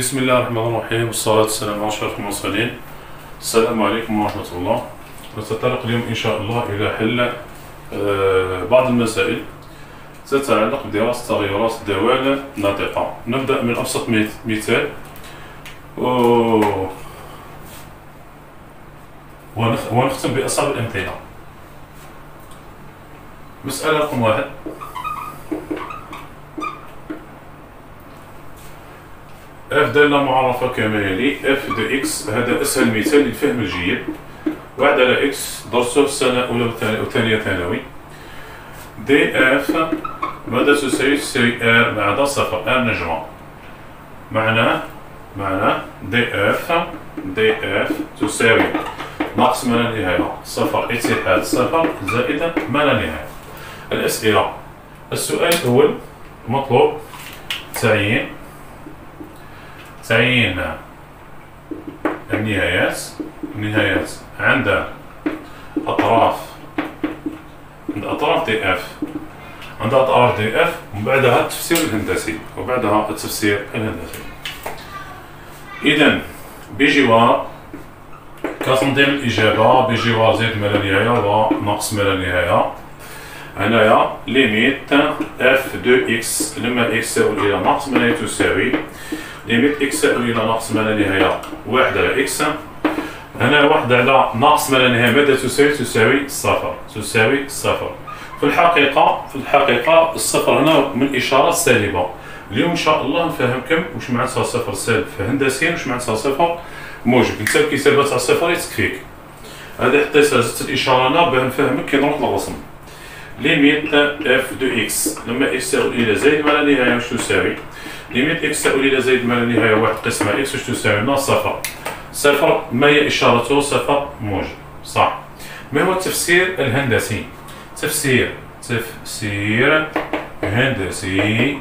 بسم الله الرحمن الرحيم والصلاة والسلام على أشرف المرسلين. السلام عليكم ورحمة الله. نتطرق اليوم إن شاء الله إلى حل بعض المسائل تتعلق بدراسة تغيرات الدوال الناطقة. نبدأ من أبسط مثال ونختم بأصعب الأمثلة. مسألة رقم 1: f دالة معرفة كما يلي. f دو x، هذا أسهل مثال للفهم الجيد. 1 على x درسه السنة الأولى وثانية ثانوي. دي f ماذا تساوي r مع دا صفر، r نجمة. معناه دي f تساوي ناقص ما لا نهاية صفر اتحاد صفر زائد ما لا نهاية. الأسئلة: السؤال الأول مطلوب تعيين النهايات عند أطراف دي اف، ومن بعدها التفسير الهندسي. إذن بجوار كتنظيم الإجابة بجوار زائد ما لا نهاية وناقص ما لا نهاية. هنايا ليميت اف دو اكس لما اكس يؤول إلى ناقص ما لا تساوي ليميت اكس يؤول إلى ناقص ما لا نهاية 1 على اكس. هنا 1 على ناقص ما لا نهاية ماذا تساوي؟ صفر. في الحقيقة الصفر هنا من إشارة سالبة. اليوم إن شاء الله نفهمكم واش معناتها صفر سالب هندسيا، واش معناتها صفر موجب. انت الكتابة تاع الصفر يتكفيك. هذا حتى زدت الإشارة هنا باه نفهمك كي نروح للرسم. ليميت اف دو اكس لما اكس يؤول إلى زائد ما لا نهاية واش تساوي؟ ليميت اكس يؤول إلى زائد ما لا نهاية 1 قسمة اكس واش تساوي لنا؟ صفر. ما هي إشارته؟ صفر موجب، صح. ما هو التفسير الهندسي؟ تفسير هندسي.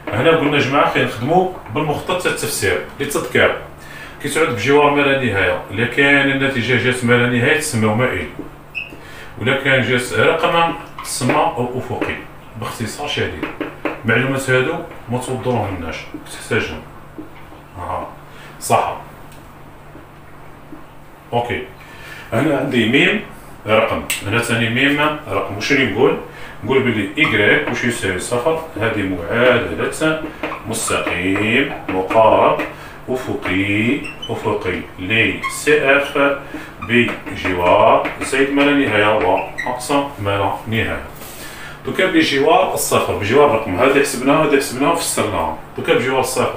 هنا قلنا جماعة كنخدموا بالمخطط تاع التفسير للتذكير. كي تعود بجوار ما لا نهاية، إلا كان النتيجة جات ما لا نهاية تسمى مائل، ولا كان جات رقم تسمى أفقي. باختصار شديد، المعلومات هادو ما توضرهمناش، تحتاجهم. صح. اوكي، هنا عندي ميم رقم، هنا ثاني ميم رقم. واش راني نقول بلي إيكغيك واش يساوي صفر. هذه معادلة مستقيم مقارب أفقي لي سي اف بجوار زائد ما لا نهاية وناقص ما لا نهاية. دوكا بجوار الصفر، بجوار الرقم هذا حسبناها وفسرناها. دوكا بجوار الصفر،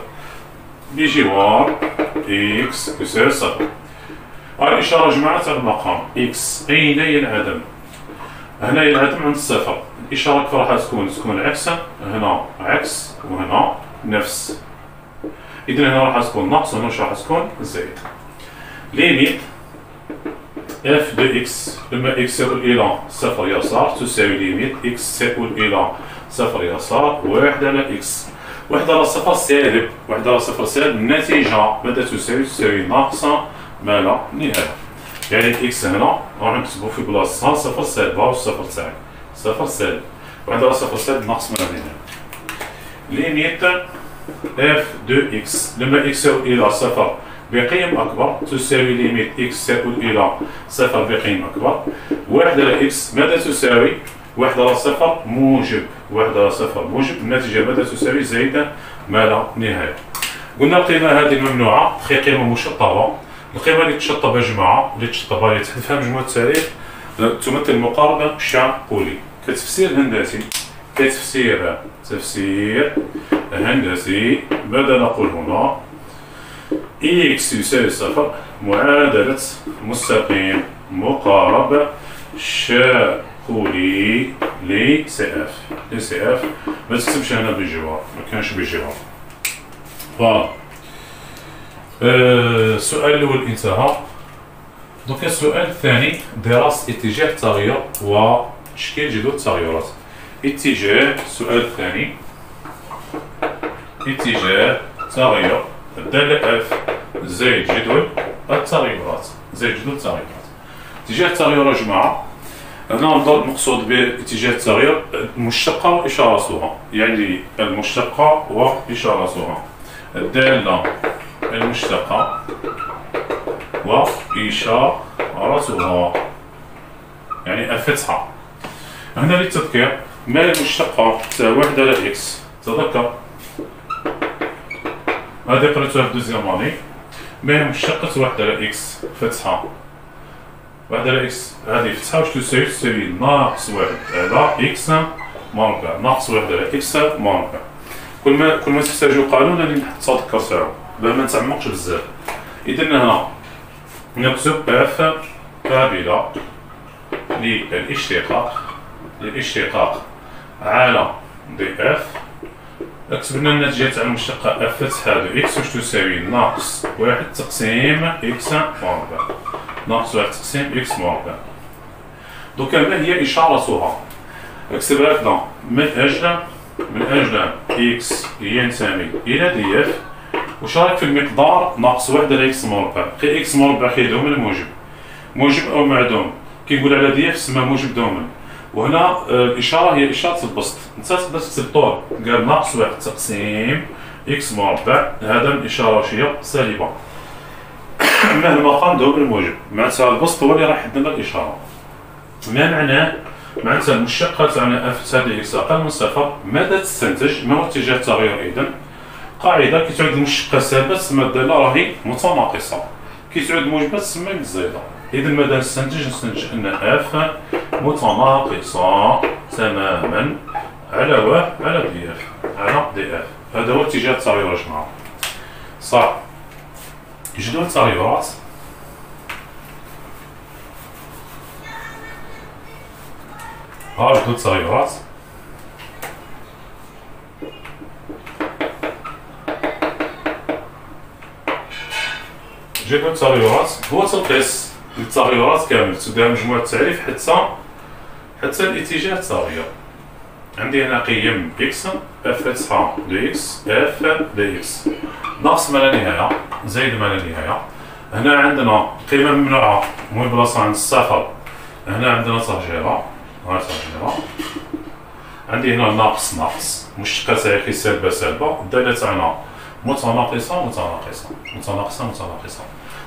بجوار اكس يساوي صفر. الإشارة جماعة تاع المقام اكس أين ينعدم؟ هنا ينعدم عند الصفر. الإشارة كيف راح تكون عكس، هنا عكس وهنا نفس. إذن هنا راح تكون ناقص وهنا راح تكون زائد. ليميت اف دو اكس لما اكس يؤول إلى صفر يسار تساوي ليميت اكس يؤول إلى صفر يسار 1 على اكس. 1 على صفر سالب، النتيجة ماذا تساوي ناقص ما لا نهاية. يعني الاكس هنا راح نكتبو في بلاصتها صفر سالب، هاو الصفر تاعي صفر سالب، 1 على صفر سالب ناقص ما لا نهاية. ليميت اف دو اكس لما اكس يؤول إلى صفر بقيم أكبر تساوي ليميت اكس يؤول إلى صفر بقيم أكبر 1 على اكس. ماذا تساوي؟ 1 على صفر موجب، النتيجة ماذا تساوي؟ زائد ما لا نهاية. قلنا القيمة هذه ممنوعة، هي قيمة مشطبة. القيمة اللي تشطب يا جماعة، اللي تحذفها مجموعة التعريف تمثل المقاربة الشعقولي. كتفسير هندسي، تفسير هندسي. ماذا نقول هنا؟ إكس يساوي صفر، معادلة مستقيم مقارب شعقولي لي سي اف. ما تكتبش هنا بجوار، ما كانش بجوار. السؤال الأول انتهى. دوك السؤال الثاني: دراسة اتجاه التغير وتشكيل جدول التغيرات. السؤال الثاني: اتجاه تغير الدالة اف زائد جدول التغيرات. اتجاه التغير يا جماعة، هنا المقصود باتجاه التغير المشتقة وإشارتها، يعني المشتقة وإشارتها. الدالة المشتقة وإشارتها، يعني الفتحة. هنا للتذكير، ما المشتقة تساوي 1 على إكس. تذكر هذه قريتوها في دوزيام اني. ما مشتقة 1 على إكس فتحة، 1 على إكس هذه فتحة واش تساوي؟ تساوي ناقص 1 على إكس مربع، ناقص 1 على إكس مربع. كل ما تحتاجوا قانون اللي تذكر ساعة باه ما نتعمقش بزاف. إذا هنا نكتب اف قابلة للاشتقاق على دي اف. اكتب لنا الناتجة تاع المشتقة اف فتحة دو اكس واش تساوي ناقص 1 تقسيم اكس مربع، ناقص 1 تقسيم اكس مربع. دوكا ما هي إشارتها؟ اكتبها هكذا، من أجل اكس ينتمي إلى دي اف. واش رايك في المقدار ناقص 1 على اكس مربع؟ كي اكس مربع كيدوم الموجب، موجب أو معدوم. كيقول على دي اف سما موجب دوما. وهنا الإشارة هي إشارة البسط. أنت تقدر تكتب طول، قال ناقص 1 تقسيم اكس مربع، هذا الإشارة واش هي؟ سالبة. مهما كان دوم الموجب، معناتها البسط هو اللي راح يحدد لنا الإشارة. ما معناه؟ معناتها المشتقة تاعنا اف تساوي اكس أقل من صفر. ماذا تستنتج؟ ما هو اتجاه التغير؟ إذن قاعدة كي تعود المشتقة سالبة تسمى الدالة راهي متناقصة، كي تعود موجبة تسمى متزايدة. إذا ماذا نستنتج أن اف متناقصة تماما على دي اف، على دي اف. هذا هو اتجاه التغير يا جماعة. صح. جدول التغيرات. ها جدول التغيرات. جدول التغيرات هو تلخيص للتغيرات كامل، تدير مجموعة التعريف حتى الاتجاه التغير. عندي هنا قيم اكس اف فتحة دو اكس اف دو اكس ناقص ما لا نهاية زائد ما لا نهاية. هنا عندنا قيمة ممنوعة مهم بلاصة عند الصفر، هنا عندنا تهجيرة، عندي هنا ناقص مشتقة تاعي سالبة سالبة، الدالة تاعنا متناقصة.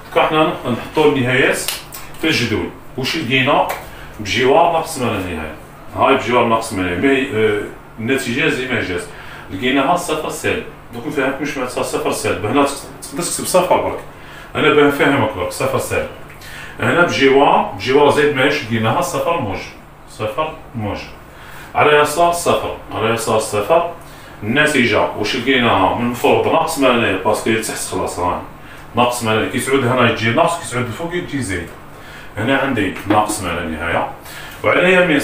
دوكا حنا نحطو النهايات في الجدول. واش لقينا؟ بجوار ناقص ما لا نهاية. هاي بجوار ناقص ما لا نهاية، النتيجة زي ما جات لقيناها صفر سالب. دوك نفهمك واش معناتها صفر سالب. هنا تقدر تكتب صفر برك، أنا باه نفهمك برك صفر سالب. هنا بجوار زائد ماهيش لقيناها صفر موجب. على يسار صفر، النتيجة واش لقيناها؟ من الفوق ناقص ما لا نهاية باسكو تحت خلاص راه ناقص ما لا نهاية. كي تعود هنا يجي ناقص، كي تعود الفوق يجي زايد. هنا عندي ناقص ما لا نهاية، وعلى يمين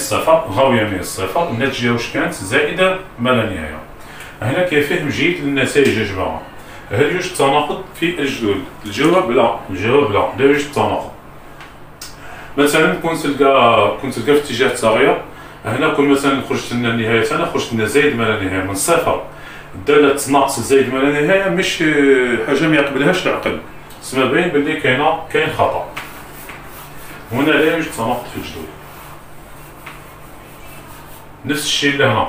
الصفر النتيجة واش كانت؟ زائدة ما لا نهاية. هنا كيفهم جيد للنتائج يا جماعة. هل يوجد تناقض في الجدول؟ الجواب لا، لا يوجد تناقض. مثلا كنت تلقى في اتجاه التغير، هنا كل مثلا خرجت لنا النهاية تاعنا خرجت لنا زايد ما لا نهاية من صفر. الدالة ناقص زايد ما لا نهاية مش حاجة ما يقبلهاش العقل، تسمى باين بلي كاين خطأ. هنا لا يوجد تناقض في الجدول. نفس الشيء لهنا،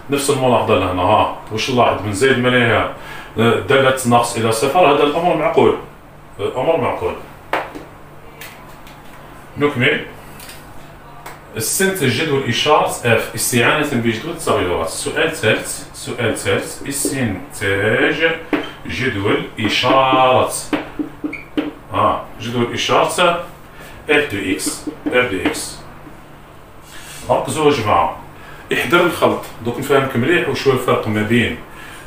نفس الملاحظة لهنا. ها واش نلاحظ؟ من زايد ما لا نهاية الدالة ناقص إلى صفر، هذا الأمر معقول. نكمل. استنتج جدول إشارة اف استعانة بجدول التغيرات. سؤال ثالث استنتاج جدول إشارة اف دو اكس. ركزوا يا جماعة، احذر الخلط. دوك نفهمك مليح واش هو الفرق ما بين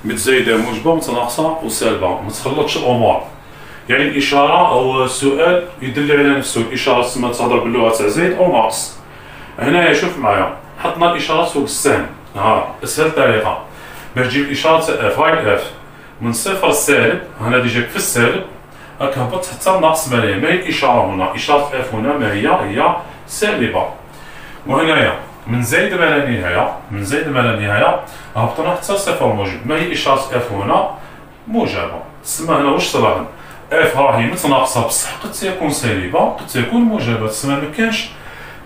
متزايدة موجبة متناقصة وسالبة. ما تخلطش الأمور. يعني الإشارة أو السؤال يدل على نفسه. الإشارة تسمى تهضر باللغة تاع زايد أو ناقص. هنايا شوف معايا، حطنا الإشارات فوق السهم. أسهل طريقة باش تجيب الإشارة تاع اف. هاي الاف من صفر السالب، هنا ديجاك في السالب، راك هبط حتى ناقص ما هي الإشارة هنا. إشارة اف هنا ما هي سالبة. وهنايا من زايد ما لا نهاية هبطنا حتى صفر موجب. ما هي إشارة اف هنا؟ موجبة. تسمى هنا واش تلاحظ؟ اف راهي متناقصة بصح قد تكون سالبة، قد تكون موجبة. تسمى مكانش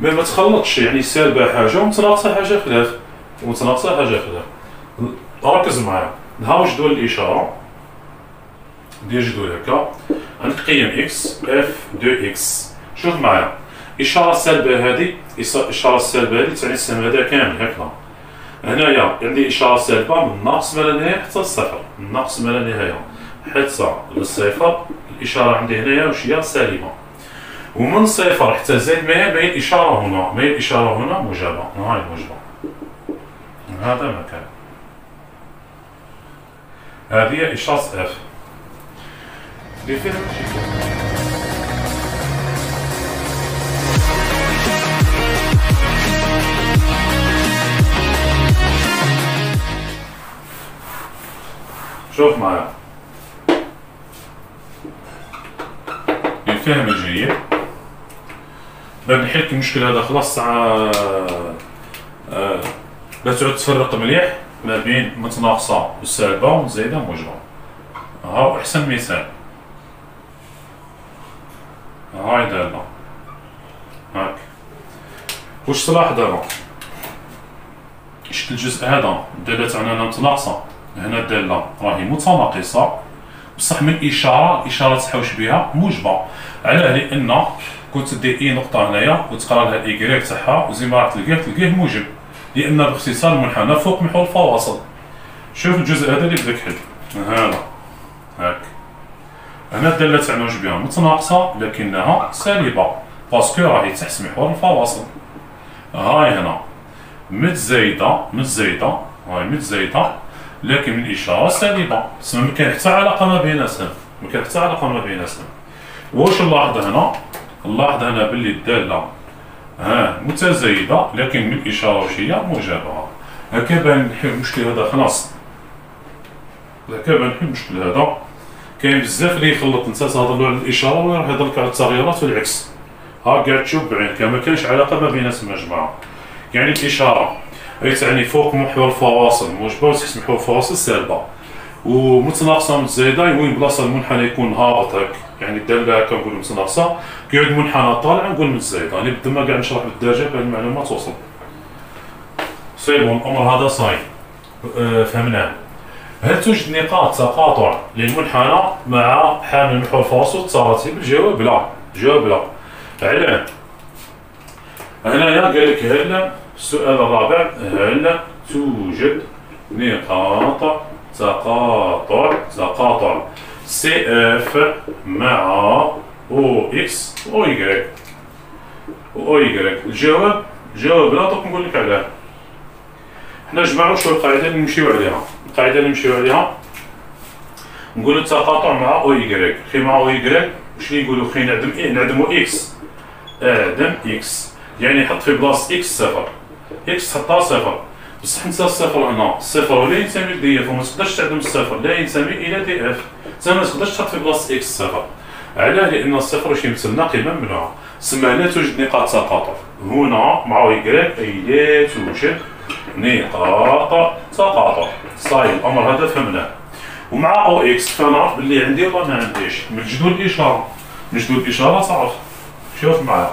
ما تخلطش، يعني سالبة حاجة ومتناقصة حاجة خلاف. ركز معايا. ها واش جدول الإشارة. ندير جدول هكا، عندك قيم اكس اف دو اكس. شوف معايا الاشاره السالبه هذه، الاشاره السالبه هذه تعني السهم هذا كامل هكذا. هنايا عندي اشاره سالبه من ناقص ما لا نهايه حتى الصفر، من ناقص ما لا نهايه حتى للصفر. الاشاره عندي هنايا واش هي سالبه، ومن صفر حتى زائد ما هي الاشاره هنا، ما هي الاشاره هنا موجبه. هاي موجبه، هذا مكان. هذه هي اشاره اف اللي فيها شوف معايا للفهم الجيد. باش نحل المشكل هذا خلاص ساعة لا تعود تفرق مليح ما بين متناقصة والسالبة ومزايدة وموجبة. هاو أحسن مثال، هاي دالة هاك. واش تلاحظ دابا؟ شفت الجزء هذا الدالة تاعنا هنا متناقصة، هنا الدالة راهي متناقصة بصح من الإشارة تحوش بها موجبة. علاه؟ لأن كنت دير أي نقطة هنايا وتقرا لها الإيكغيك تاعها وزي ما راح تلقاه موجب، لأن باختصار المنحنى فوق محور الفواصل. شوف الجزء هذا اللي بدا كحل هذا هاك، هنا الدالة تاعنا واش بها متناقصة لكنها سالبة باسكو راهي تحت محور الفواصل. هاي هنا متزايدة هاي متزايدة لكن من الإشارة سالبة، تسمى ما كاين حتى علاقة ما بيناتهم، واش نلاحظ هنا؟ نلاحظ هنا باللي الدالة متزايدة لكن من الإشارة واش هي موجبة. هكا بان نحل المشكل هذا خلاص. كاين بزاف اللي يخلط، انت تهضر على الإشارة ويروح يهضر لك على التغيرات والعكس. ها قاعد تشوف بعينك ما كاينش علاقة ما بيناتهم يا جماعة. يعني الإشارة هي تعني فوق محور الفواصل موجبة وتحت محور الفواصل سالبة، ومتناقصة متزايدة وين بلاصة المنحنى يكون هابط هاك، يعني الدالة هاكا نقول متناقصة كيعود المنحنى طالع نقول متزايدة. راني بدل ما قاعد نشرح بالدارجة باه المعلومة توصل. سي بون الأمر هذا صاي فهمناه. هل توجد نقاط تقاطع للمنحنى مع حامل محور الفواصل التراتب؟ الجواب لا. علاه؟ هنايا قال لك هل السؤال الرابع، هل توجد نقاط تقاطع سي اف مع او اكس او واي؟ الجواب لا. دوك نقول لك علاه. حنا جمعوا شو القاعده اللي نمشيو عليها. نقولوا التقاطع مع او واي. خي مع او واي واش يقولوا؟ خي نعدموا اكس، اكس يعني حط في بلاصه اكس صفر، اكس حطها صفر. بصح انت الصفر هنا، الصفر ولا ينتمي لدي اف وما تقدرش تعدم الصفر، لا ينتمي الى دي اف، انت ما تقدرش تحط في بلاصه اكس صفر. علاه؟ لان الصفر واش يمثل لنا قيمه ممنوعه، تسمى لا توجد نقاط تقاطع هنا مع واي، اي لا توجد نقاط تقاطع. صايب الامر هذا فهمناه. ومع او اكس فنعرف باللي عندي ولا ما عنديش من جدول الاشاره، تعرف. شوف معايا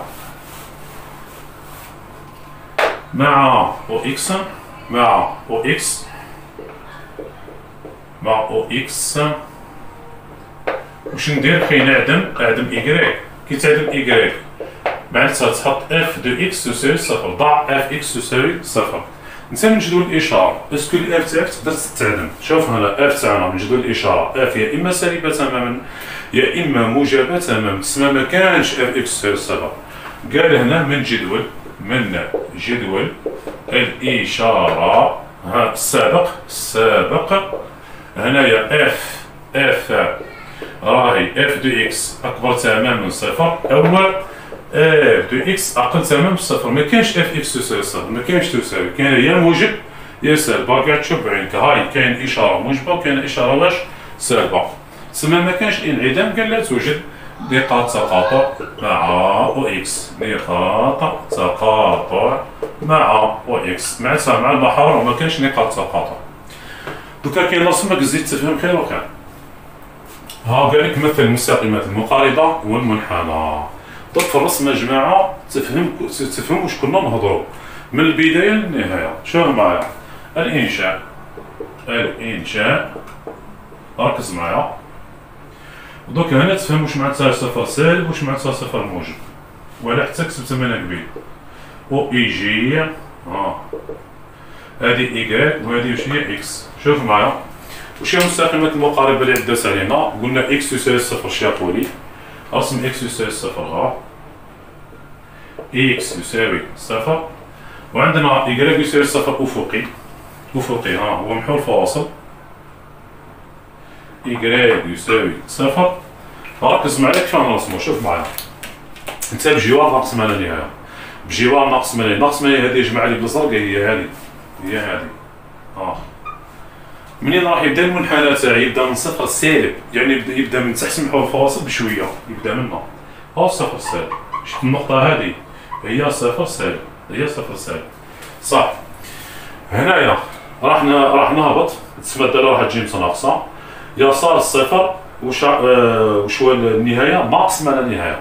مع او اكس واش ندير؟ كي نعدم ايكغيك. كي تعدم ايكغيك معناتها تحط اف دو اكس تساوي صفر، ضع اف اكس تساوي صفر. انت من جدول الاشاره اسكو الاف تاعك تقدر تتعدم. شوف هنا اف تاعنا من جدول الاشاره، اف يا اما سالبه تماما يا اما موجبه تماما، تسمى ما كانش اف اكس تساوي صفر. قال هنا من جدول الاشاره السابق هنايا اف راهي اف دو اكس اكبر تماما من صفر، او اف دو اكس اقل تماما من صفر. ما كاينش اف اكس تساوي صفر، ما كاينش تساوي، كاين يا موجب يا سالب. قاعد تشوف بعينك هاي كاين اشاره موجبه وكاين اشاره واش سالبه، تسمى ما كاينش انعدام. قال لا توجد نقاط تقاطع مع او اكس، مع او اكس معناتها مع المحاور وما كاينش نقاط تقاطع. دوكا كاين رسمك زيد تفهم خير وكان. ها قال لك مثل المستقيمات المقاربه والمنحنى. دوك في الرسمه يا جماعه تفهم واش كنا نهضروا من البدايه للنهايه. شوف معايا الانشاء ركز معايا. دوك هنا تفهم واش معناتها صفر سالب واش معناتها صفر موجب، ولا حتى كتبتها من قبيل. و اي جي هادي إيكغيك وهادي واش هي إكس. شوف معايا واش هي المستقيمات المقاربة اللي عدات علينا. قلنا إكس تساوي صفر شابولي، أرسم إكس يساوي صفر ها، إكس يساوي صفر، وعندنا إيكغيك يساوي صفر أفقي، أفقي ها هو محور فواصل، إيكغيك يساوي صفر. ركز معايا كيف غنرسمو. شوف معايا انت بجوار ناقص ما لا نهاية، بجوار ناقص ما لا ناقص ما لا هادي يجمع لي بالزرق هي هادي، هي هادي منين راح يبدا المنحنى تاعي؟ يبدا من صفر سالب، يعني يبدا من تحت محور الفواصل بشويه، يبدا من هنا ها صفر سالب. شفت النقطة هادي هي صفر سالب، هي صفر سالب صح. هنايا راح نهبط، تسمى الدالة راح تجي متناقصة، يسار الصفر وش هو النهاية؟ ناقص ما لا نهاية.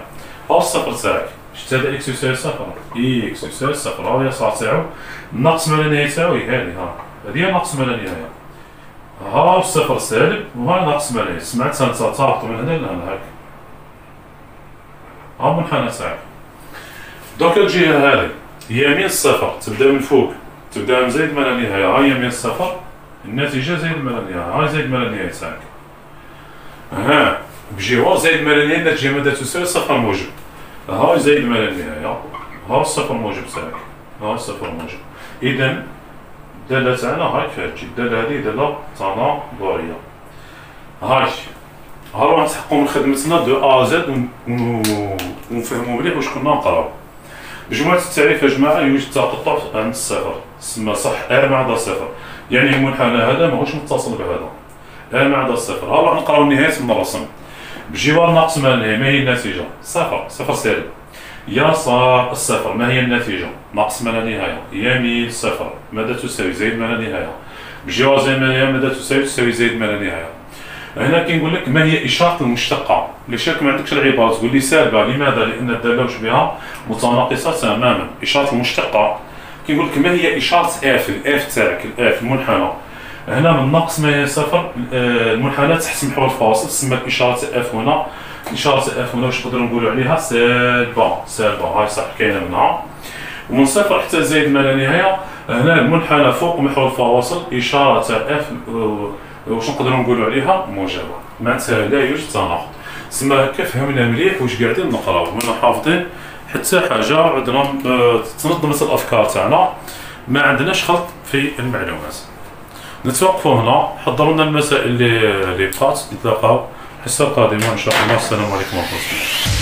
ها الصفر تاعك شفت هذا إكس يساوي صفر، إكس يساوي صفر، ها اليسار تاعو ناقص ما لا نهاية تاعو هي هادي، هادي هي ناقص ما لا نهاية. ها الصفر سالب وها ناقص ما لا نهاية، سمعتها انت تهبط من هنا لهنا هاك. ها المنحنى تاعك. دوك الجهة هذه يمين الصفر تبدا من فوق، تبدا من زايد ما لا نهاية، ها يمين الصفر النتيجة زايد ما لا نهاية، هاي زايد ما لا نهاية تاعك. بجوار زايد ما لا نهاية النتيجة ماذا تساوي صفر موجب، هاي زايد ما لا نهاية، ها الصفر موجب تاعك، ها الصفر موجب. إذا الدالة تاعنا هاي كيفاه تجي، الدالة هذه دالة تناظرية. هاي راح نتحققو من خدمتنا دو أ زد ونفهمو مليح واش كنا نقراو. بجملة التعريف يا جماعة يوجد تقطع عند الصفر، تسمى صح ا مع دا صفر، يعني المنحنى هذا ماهوش متصل بهذا، ا مع دا صفر. ها راح نقراو النهاية من الرسم. بجوار ناقص ما لا نهاية ما هي النتيجة؟ صفر، صفر سالب. يسار الصفر ما هي النتيجة؟ ناقص ما لا نهاية. يمين صفر ماذا تساوي؟ زائد ما لا نهاية. بجوار زائد ما لا نهاية ماذا تساوي؟ تساوي زائد ما لا نهاية. هنا كنقول لك ما هي إشارة المشتقة؟ لشاك ما عندكش العبارة تقول لي سالبة، لماذا؟ لأن الدالة واش بها متناقصة تماما. إشارة المشتقة كنقول لك ما هي إشارة اف، الاف تاعك، الاف المنحنى. هنا من ناقص ما هي صفر المنحنى تحت محور الفاصل، تسمى إشارة اف هنا. إشارة اف هنا واش نقدروا نقولوا عليها؟ سالبة، سالبة هاي صح كاينة منها. ومن صفر حتى زائد ما لا نهاية هنا المنحنى فوق محور الفواصل إشارة اف واش نقدروا نقولوا عليها؟ موجبة، معناتها لا يوجد تناقض. تسمى هكا فهمنا مليح واش قاعدين نقراو، مانا حافظين حتى حاجة، عندنا تنظمت الأفكار تاعنا، ما عندناش خلط في المعلومات. نتوقفوا هنا، حضروا لنا المسائل اللي بقات، نتلاقاو الحصة القادمة إن شاء الله. السلام عليكم ورحمة الله.